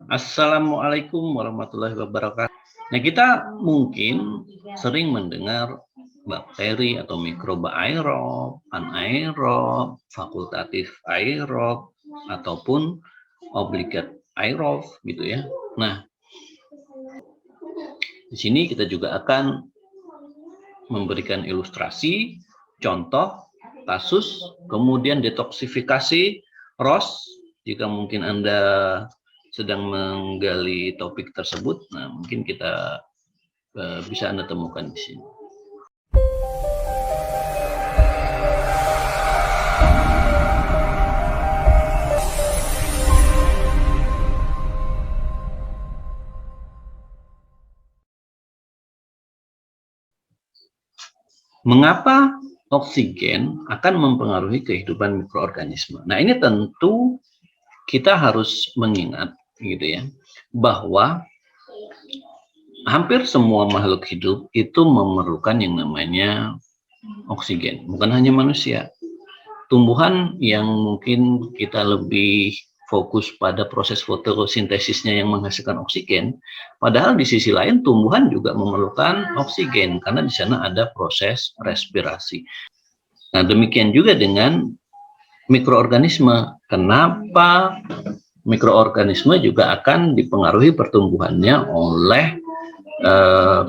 Assalamualaikum warahmatullahi wabarakatuh. Nah, kita mungkin sering mendengar bakteri atau mikroba aerob, anaerob, fakultatif aerob, ataupun obligat aerob gitu ya. Nah, di sini kita juga akan memberikan ilustrasi, contoh, kasus, kemudian detoksifikasi, ROS, jika mungkin Anda sedang menggali topik tersebut, nah mungkin kita bisa Anda temukan di sini. Mengapa oksigen akan mempengaruhi kehidupan mikroorganisme? Nah, ini tentu kita harus mengingat gitu ya, bahwa hampir semua makhluk hidup itu memerlukan yang namanya oksigen, bukan hanya manusia. Tumbuhan yang mungkin kita lebih fokus pada proses fotosintesisnya yang menghasilkan oksigen, padahal di sisi lain tumbuhan juga memerlukan oksigen karena di sana ada proses respirasi. Nah, demikian juga dengan mikroorganisme. Kenapa mikroorganisme juga akan dipengaruhi pertumbuhannya oleh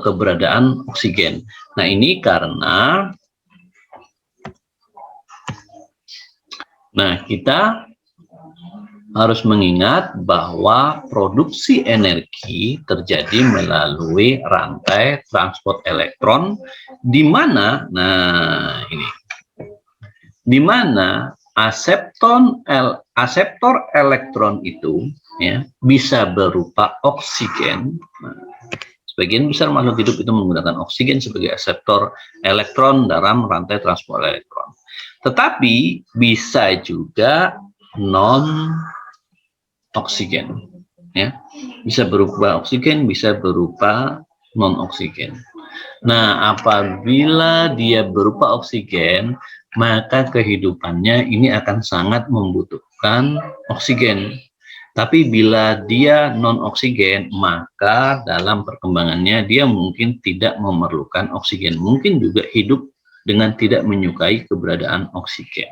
keberadaan oksigen? Nah, ini karena kita harus mengingat bahwa produksi energi terjadi melalui rantai transport elektron, di mana, aseptor elektron itu ya bisa berupa oksigen. Sebagian besar makhluk hidup itu menggunakan oksigen sebagai aseptor elektron dalam rantai transport elektron. Tetapi bisa juga non oksigen, ya, bisa berupa oksigen, bisa berupa non oksigen. Nah, apabila dia berupa oksigen, maka kehidupannya ini akan sangat membutuhkan oksigen. Tapi bila dia non oksigen, maka dalam perkembangannya dia mungkin tidak memerlukan oksigen, mungkin juga hidup dengan tidak menyukai keberadaan oksigen.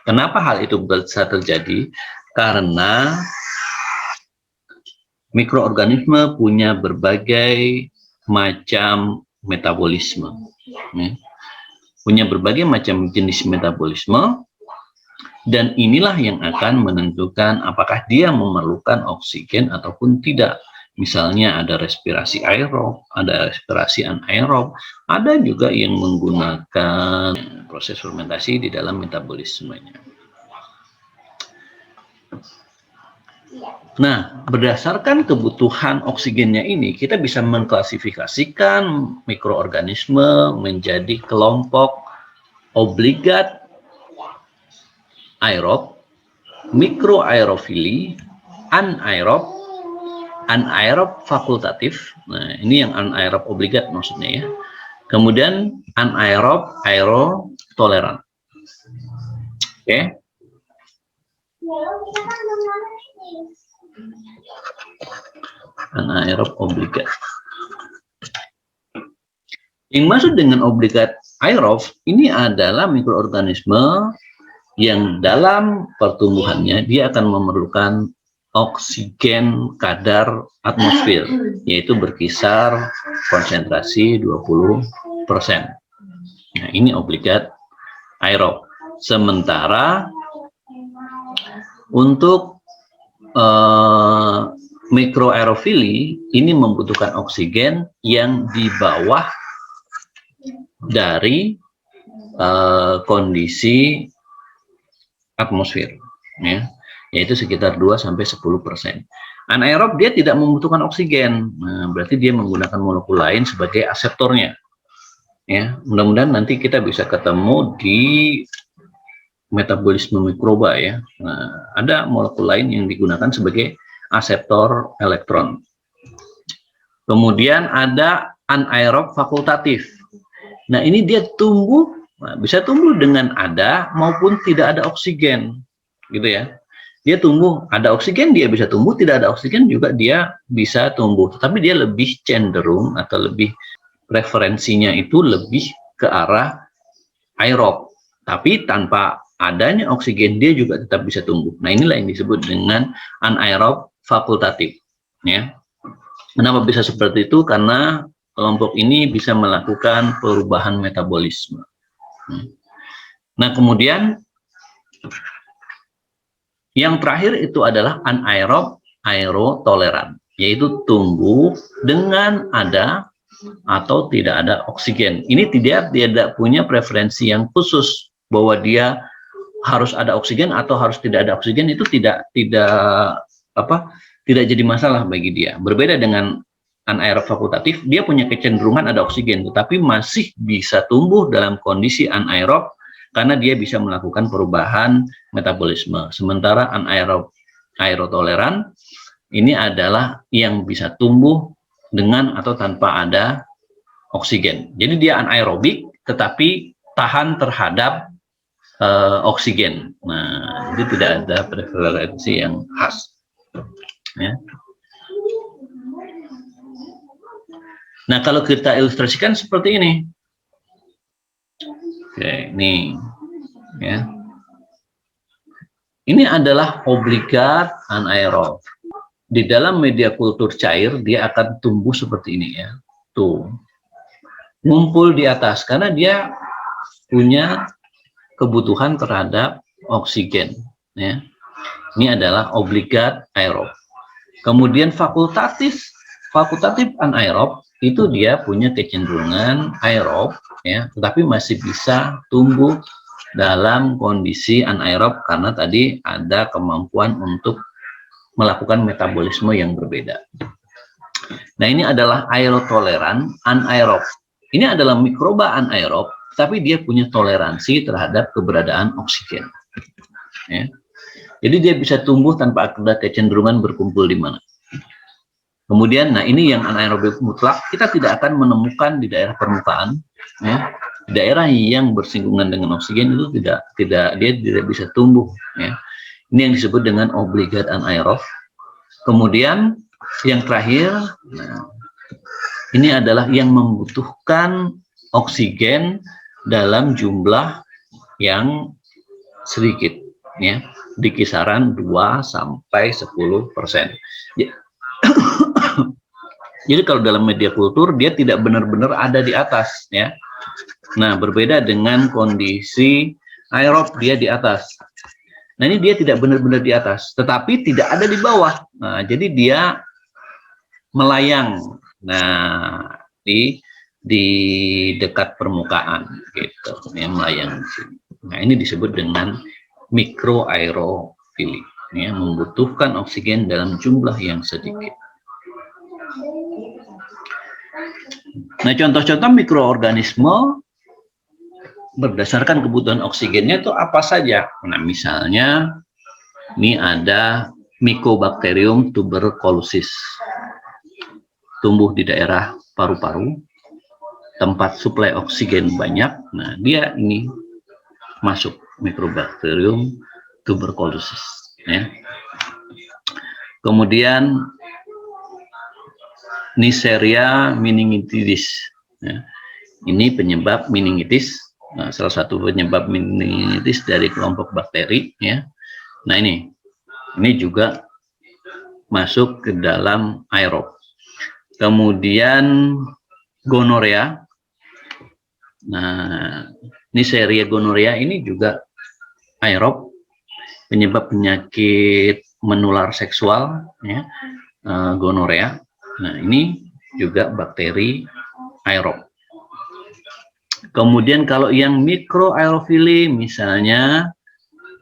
Kenapa hal itu bisa terjadi? Karena mikroorganisme punya berbagai macam metabolisme, ya. Punya berbagai macam jenis metabolisme, dan inilah yang akan menentukan apakah dia memerlukan oksigen ataupun tidak. Misalnya ada respirasi aerob, ada respirasi anaerob, ada juga yang menggunakan proses fermentasi di dalam metabolismenya. Nah, berdasarkan kebutuhan oksigennya ini, kita bisa mengklasifikasikan mikroorganisme menjadi kelompok obligat aerob, mikroaerofili, anaerob, anaerob fakultatif. Nah, ini yang anaerob obligat maksudnya ya. Kemudian anaerob aerotoleran. Oke. Anaerob obligat. Yang maksud dengan obligat aerob ini adalah mikroorganisme yang dalam pertumbuhannya dia akan memerlukan oksigen kadar atmosfer, yaitu berkisar konsentrasi 20%. Nah, ini obligat aerob. Sementara untuk mikroaerofili ini membutuhkan oksigen yang di bawah dari kondisi atmosfer, ya, yaitu sekitar 2-10%. Anaerob dia tidak membutuhkan oksigen, nah, berarti dia menggunakan molekul lain sebagai aseptornya. Ya, mudah-mudahan nanti kita bisa ketemu di metabolisme mikroba ya. Nah, ada molekul lain yang digunakan sebagai aseptor elektron. Kemudian ada anaerob fakultatif. Nah, ini dia bisa tumbuh dengan ada maupun tidak ada oksigen, gitu ya. dia tumbuh, ada oksigen dia bisa tumbuh, tidak ada oksigen juga dia bisa tumbuh. Tapi dia lebih cenderung atau lebih preferensinya itu lebih ke arah aerob. Tapi tanpa adanya oksigen dia juga tetap bisa tumbuh. Nah, inilah yang disebut dengan anaerob fakultatif. Ya. Kenapa bisa seperti itu? Karena kelompok ini bisa melakukan perubahan metabolisme. Nah, kemudian yang terakhir itu adalah anaerob aerotoleran, yaitu tumbuh dengan ada atau tidak ada oksigen. Ini tidak punya preferensi yang khusus bahwa dia harus ada oksigen atau harus tidak ada oksigen, itu tidak jadi masalah bagi dia. Berbeda dengan anaerob fakultatif, dia punya kecenderungan ada oksigen, tetapi masih bisa tumbuh dalam kondisi anaerob karena dia bisa melakukan perubahan metabolisme. Sementara anaerob aerotoleran ini adalah yang bisa tumbuh dengan atau tanpa ada oksigen. Jadi dia anaerobik tetapi tahan terhadap oksigen. Nah, itu tidak ada preferensi yang khas. Ya. Nah, kalau kita ilustrasikan seperti ini. Oke, nih. Ya. Ini adalah obligat anaerob. Di dalam media kultur cair, dia akan tumbuh seperti ini ya. Tuh. Ngumpul di atas, karena dia punya kebutuhan terhadap oksigen. Ya. Ini adalah obligat aerob. Kemudian fakultatif anaerob, itu dia punya kecenderungan aerob, ya, tetapi masih bisa tumbuh dalam kondisi anaerob karena tadi ada kemampuan untuk melakukan metabolisme yang berbeda. Nah, ini adalah aerotoleran anaerob. Ini adalah mikroba anaerob, tapi dia punya toleransi terhadap keberadaan oksigen. Ya. Jadi dia bisa tumbuh tanpa ada kecenderungan berkumpul di mana. Kemudian, nah ini yang anaerobik mutlak, kita tidak akan menemukan di daerah permukaan, ya. Daerah yang bersinggungan dengan oksigen itu dia tidak bisa tumbuh. Ya. Ini yang disebut dengan obligat anaerob. Kemudian yang terakhir, nah, ini adalah yang membutuhkan oksigen dalam jumlah yang sedikit, ya, di kisaran 2–10%. Jadi kalau dalam media kultur dia tidak benar-benar ada di atas, ya. Nah, berbeda dengan kondisi aerob, dia di atas. Nah, ini dia tidak benar-benar di atas, tetapi tidak ada di bawah. Nah, jadi dia melayang. Nah, di dekat permukaan gitu, ya, melayang. Nah, ini disebut dengan mikroaerofili, ya, membutuhkan oksigen dalam jumlah yang sedikit. Nah, contoh-contoh mikroorganisme berdasarkan kebutuhan oksigennya itu apa saja? Nah, misalnya ini ada Mycobacterium tuberculosis, tumbuh di daerah paru-paru, tempat suplai oksigen banyak. Nah, dia ini masuk Mycobacterium tuberculosis. Ya. Kemudian Neisseria meningitis. Ya. Ini penyebab meningitis. Nah, salah satu penyebab meningitis dari kelompok bakteri. Ya. Nah, ini juga masuk ke dalam aerob. Kemudian gonorea. Nah, Neisseria gonorea ini juga aerob, penyebab penyakit menular seksual, ya, gonorea. Nah, ini juga bakteri aerob. Kemudian kalau yang mikroaerofili, misalnya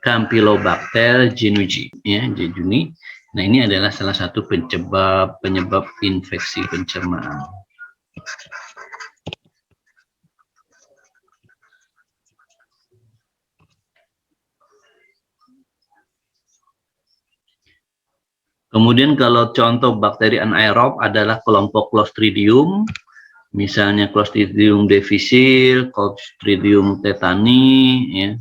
Campylobacter jejuni, ya, jejuni. Nah, ini adalah salah satu penyebab infeksi pencernaan. Kemudian kalau contoh bakteri anaerob adalah kelompok Clostridium, misalnya Clostridium difficile, Clostridium tetani, ya.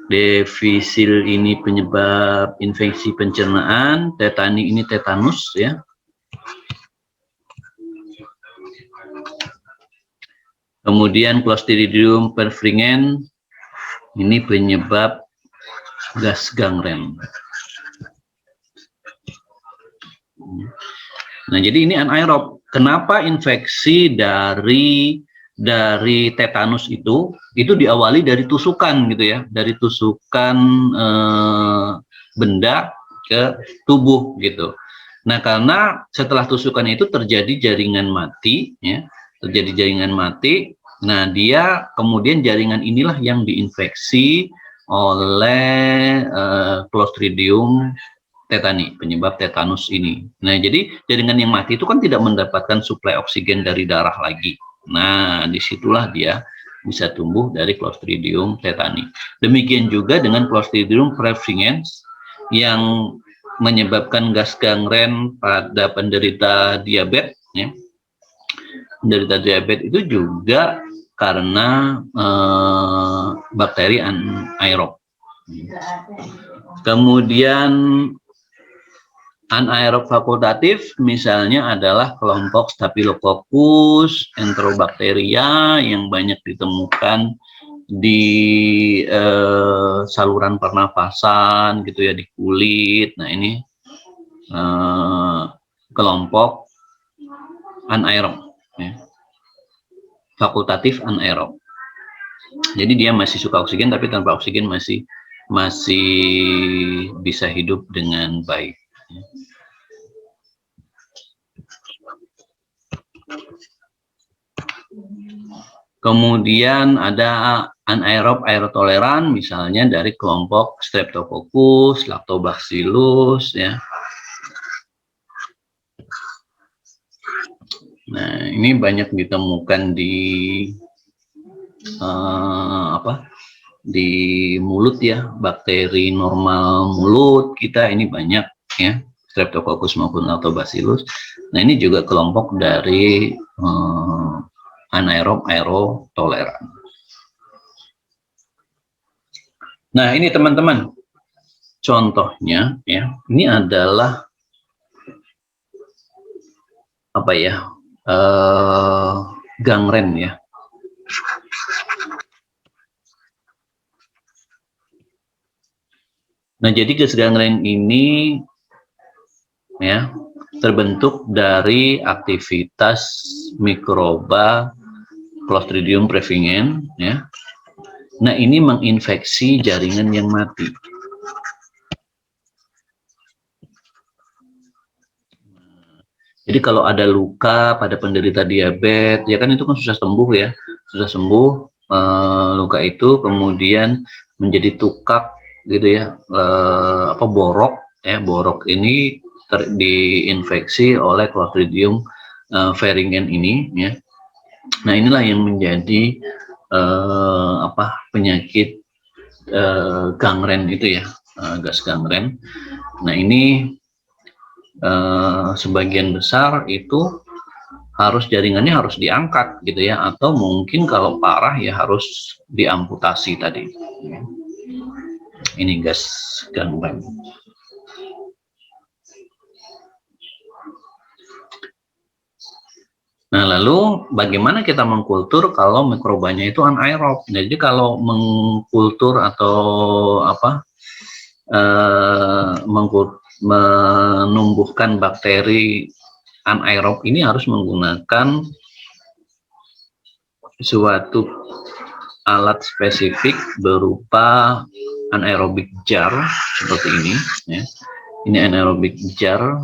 Diphtheria ini penyebab infeksi pencernaan, tetani ini tetanus ya. Kemudian Clostridium perfringens ini penyebab gas gangren. Nah, jadi ini anaerob. Kenapa infeksi dari tetanus itu diawali dari tusukan gitu ya, dari tusukan benda ke tubuh gitu. Nah, karena setelah tusukan itu terjadi jaringan mati ya, nah dia kemudian jaringan inilah yang diinfeksi oleh Clostridium tetani, penyebab tetanus ini. Nah, jadi jaringan yang mati itu kan tidak mendapatkan suplai oksigen dari darah lagi. Nah, disitulah dia bisa tumbuh dari Clostridium tetani. Demikian juga dengan Clostridium perfringens yang menyebabkan gas gangren pada penderita diabetes. Ya. Penderita diabetes itu juga karena bakteri anaerob. Kemudian anaerob fakultatif misalnya adalah kelompok Staphylococcus, Enterobacteria yang banyak ditemukan di saluran pernafasan gitu ya, di kulit. Nah, ini kelompok anaerob ya. Fakultatif anaerob. Jadi dia masih suka oksigen, tapi tanpa oksigen masih bisa hidup dengan baik. Kemudian ada anaerob aerotoleran, misalnya dari kelompok Streptococcus, Lactobacillus ya. Nah, ini banyak ditemukan di di mulut ya, bakteri normal mulut kita ini banyak ya, Streptococcus maupun Lactobacillus. Nah, ini juga kelompok dari anaerob aerotoleran. Nah, ini teman-teman, contohnya ya, ini adalah apa ya, gangren ya. Nah, jadi gas gangren ini ya terbentuk dari aktivitas mikroba Clostridium perfringens ya. Nah, ini menginfeksi jaringan yang mati. Jadi kalau ada luka pada penderita diabetes, ya kan itu kan susah sembuh ya, susah sembuh luka itu, kemudian menjadi tukak gitu ya, borok ya, borok ini diinfeksi oleh Clostridium perfringens ini ya. Nah, inilah yang menjadi penyakit gangren itu ya, gas gangren. Nah, ini sebagian besar itu jaringannya harus diangkat gitu ya, atau mungkin kalau parah ya harus diamputasi tadi. Ini gas gangren. Nah, lalu bagaimana kita mengkultur kalau mikrobanya itu anaerob? Jadi kalau mengkultur atau menumbuhkan bakteri anaerob ini harus menggunakan suatu alat spesifik berupa anaerobic jar seperti ini ya. Ini anaerobic jar,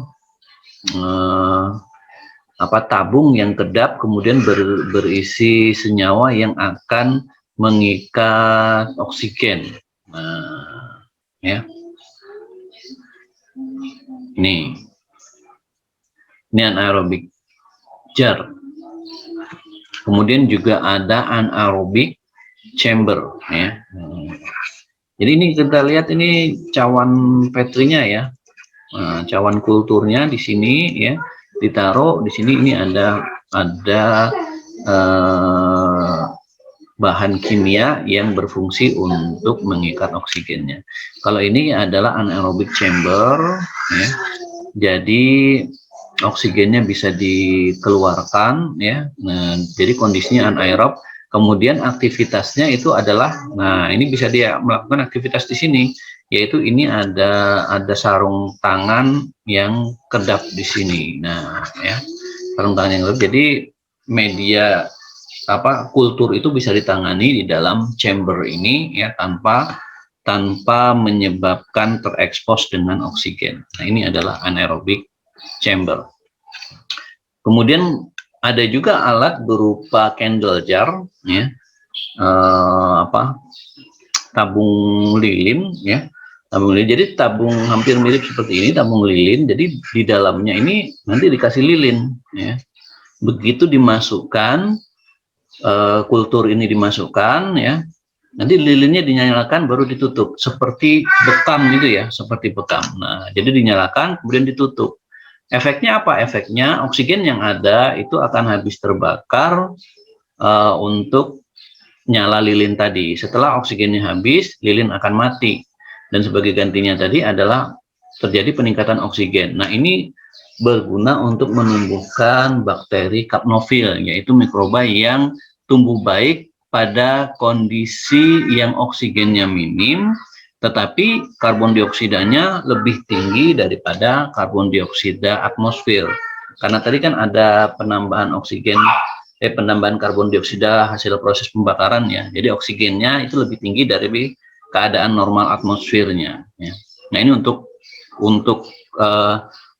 tabung yang kedap kemudian berisi senyawa yang akan mengikat oksigen. Nah, ya. Ini anaerobic jar. Kemudian juga ada anaerobic chamber ya. Jadi ini kita lihat ini cawan petrinya ya. Nah, cawan kulturnya di sini ya, ditaruh di sini. Ini ada bahan kimia yang berfungsi untuk mengikat oksigennya. Kalau ini adalah anaerobic chamber, ya, jadi oksigennya bisa dikeluarkan, ya. Nah, jadi kondisinya anaerob. Kemudian aktivitasnya itu adalah, nah ini bisa dia melakukan aktivitas di sini, yaitu ini ada sarung tangan yang kedap di sini. Nah, ya, sarung tangan yang kedap. Jadi media kultur itu bisa ditangani di dalam chamber ini, ya, tanpa menyebabkan terekspos dengan oksigen. Nah, ini adalah anaerobic chamber. Kemudian ada juga alat berupa candle jar, ya, tabung lilin, ya, tabung lilin. Jadi tabung hampir mirip seperti ini, tabung lilin. Jadi di dalamnya ini nanti dikasih lilin, ya. Begitu dimasukkan, kultur ini dimasukkan, ya, nanti lilinnya dinyalakan baru ditutup, seperti bekam itu, ya, seperti bekam. Nah, jadi dinyalakan kemudian ditutup. Efeknya apa? Efeknya oksigen yang ada itu akan habis terbakar untuk nyala lilin tadi. Setelah oksigennya habis, lilin akan mati. Dan sebagai gantinya tadi adalah terjadi peningkatan oksigen. Nah, ini berguna untuk menumbuhkan bakteri kapnofil, yaitu mikroba yang tumbuh baik pada kondisi yang oksigennya minim, tetapi karbon dioksidanya lebih tinggi daripada karbon dioksida atmosfer. Karena tadi kan ada penambahan oksigen, penambahan karbon dioksida hasil proses pembakaran, ya. Jadi oksigennya itu lebih tinggi dari keadaan normal atmosfernya, ya. Nah, ini untuk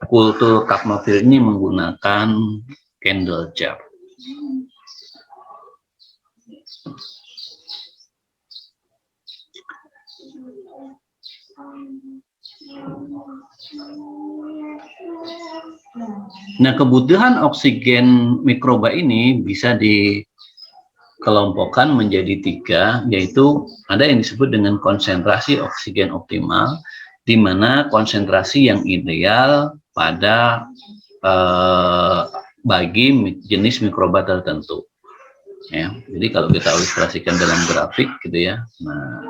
kultur kapnofil ini menggunakan candle jar. Nah, kebutuhan oksigen mikroba ini bisa dikelompokkan menjadi 3, yaitu ada yang disebut dengan konsentrasi oksigen optimal, di mana konsentrasi yang ideal pada bagi jenis mikroba tertentu. Ya, jadi kalau kita ilustrasikan dalam grafik, gitu, ya. Nah,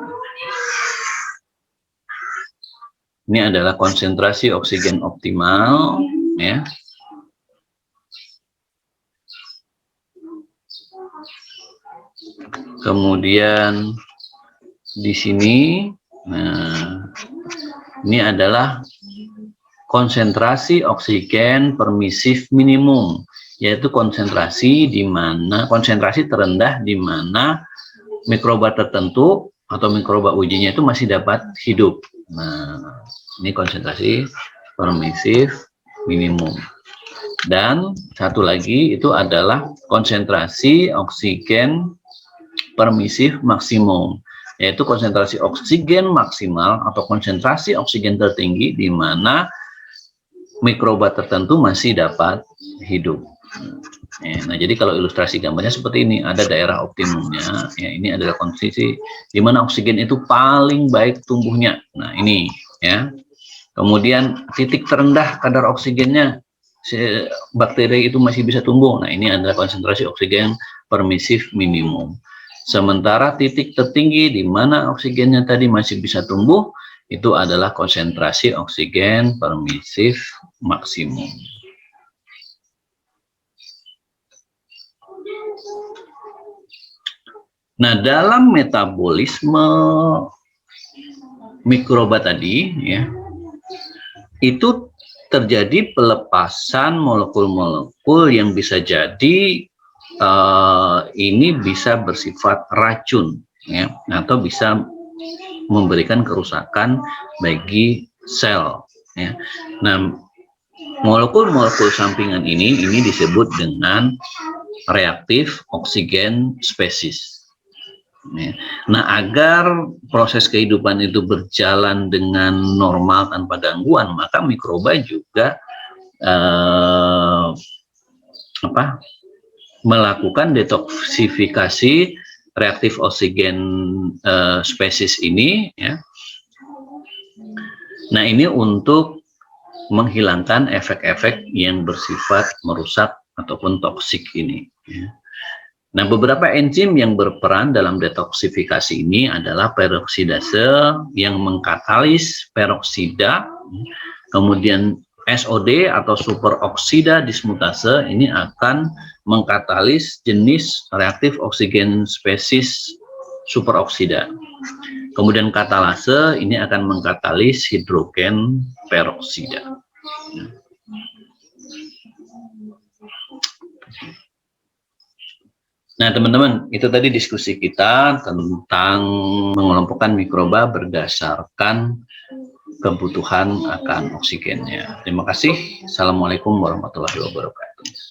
ini adalah konsentrasi oksigen optimal, ya. Kemudian di sini, nah, ini adalah konsentrasi oksigen permisif minimum, yaitu konsentrasi terendah di mana mikroba tertentu atau mikroba ujinya itu masih dapat hidup. Nah, ini konsentrasi permisif minimum. Dan satu lagi itu adalah konsentrasi oksigen permisif maksimum, yaitu konsentrasi oksigen maksimal atau konsentrasi oksigen tertinggi di mana mikroba tertentu masih dapat hidup. Nah, jadi kalau ilustrasi gambarnya seperti ini, ada daerah optimumnya, ya, ini adalah kondisi di mana oksigen itu paling baik tumbuhnya. Nah, ini, ya. Kemudian titik terendah kadar oksigennya, bakteri itu masih bisa tumbuh. Nah, ini adalah konsentrasi oksigen permisif minimum. Sementara titik tertinggi di mana oksigennya tadi masih bisa tumbuh, itu adalah konsentrasi oksigen permisif maksimum. Nah, dalam metabolisme mikroba tadi, ya, itu terjadi pelepasan molekul-molekul yang bisa jadi ini bisa bersifat racun, ya, atau bisa memberikan kerusakan bagi sel, ya. Nah, molekul-molekul sampingan ini disebut dengan reaktif oksigen species. Ya. Nah, agar proses kehidupan itu berjalan dengan normal tanpa gangguan, maka mikroba juga melakukan detoksifikasi reaktif oksigen spesies ini, ya. Nah, ini untuk menghilangkan efek-efek yang bersifat merusak ataupun toksik ini, ya. Nah, beberapa enzim yang berperan dalam detoksifikasi ini adalah peroksidase yang mengkatalis peroksida, kemudian SOD atau superoksida dismutase ini akan mengkatalis jenis reaktif oksigen spesies superoksida. Kemudian katalase ini akan mengkatalis hidrogen peroksida. Nah, teman-teman, itu tadi diskusi kita tentang mengelompokkan mikroba berdasarkan kebutuhan akan oksigennya. Terima kasih. Assalamualaikum warahmatullahi wabarakatuh.